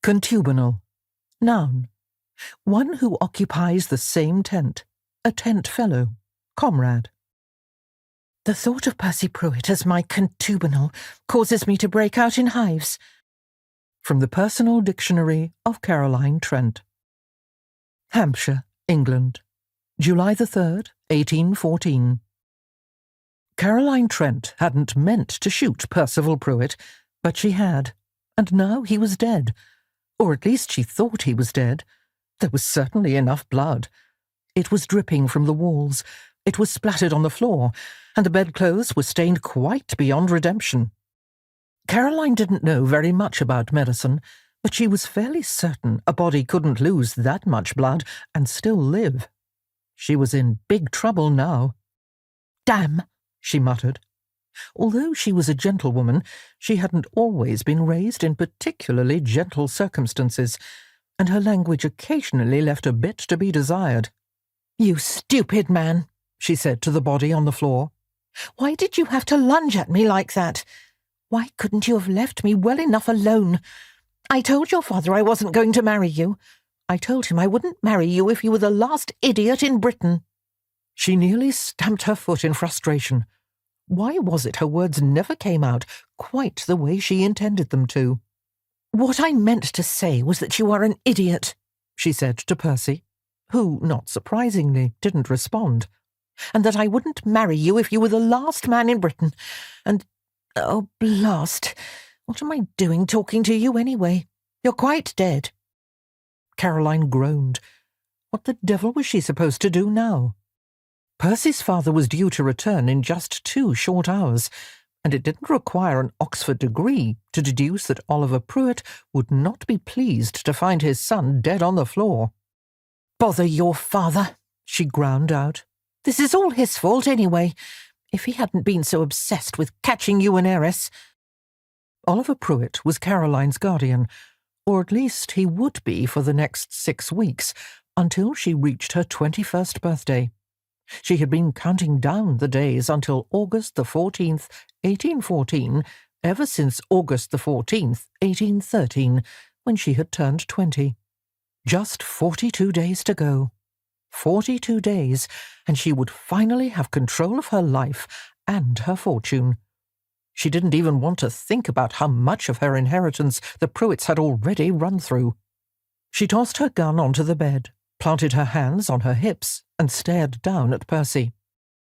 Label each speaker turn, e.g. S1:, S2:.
S1: Contubenal. Noun. One who occupies the same tent. A tent fellow. Comrade. The thought of Percy Pruitt as my contubenal causes me to break out in hives. From the Personal Dictionary of Caroline Trent. Hampshire, England. July the 3rd, 1814. Caroline Trent hadn't meant to shoot Percival Pruitt, but she had, and now he was dead. Or at least she thought he was dead. There was certainly enough blood. It was dripping from the walls, it was splattered on the floor, and the bedclothes were stained quite beyond redemption. Caroline didn't know very much about medicine, but she was fairly certain a body couldn't lose that much blood and still live. She was in big trouble now. "Damn," she muttered. Although she was a gentlewoman, she hadn't always been raised in particularly gentle circumstances, and her language occasionally left a bit to be desired. "You stupid man," she said to the body on the floor. "Why did you have to lunge at me like that? Why couldn't you have left me well enough alone? I told your father I wasn't going to marry you. I told him I wouldn't marry you if you were the last idiot in Britain." She nearly stamped her foot in frustration. Why was it her words never came out quite the way she intended them to? "What I meant to say was that you are an idiot," she said to Percy, who, not surprisingly, didn't respond, "and that I wouldn't marry you if you were the last man in Britain, and, oh, blast, what am I doing talking to you anyway? You're quite dead." Caroline groaned. What the devil was she supposed to do now? Percy's father was due to return in just 2 short hours, and it didn't require an Oxford degree to deduce that Oliver Pruitt would not be pleased to find his son dead on the floor. "Bother your father," she ground out. "This is all his fault anyway. If he hadn't been so obsessed with catching you an heiress." Oliver Pruitt was Caroline's guardian, or at least he would be for the next 6 weeks, until she reached her 21st birthday. She had been counting down the days until August the 14th, 1814, ever since August the 14th, 1813, when she had turned 20. Just 42 days to go. 42 days, and she would finally have control of her life and her fortune. She didn't even want to think about how much of her inheritance the Pruitts had already run through. She tossed her gun onto the bed, planted her hands on her hips, and stared down at Percy.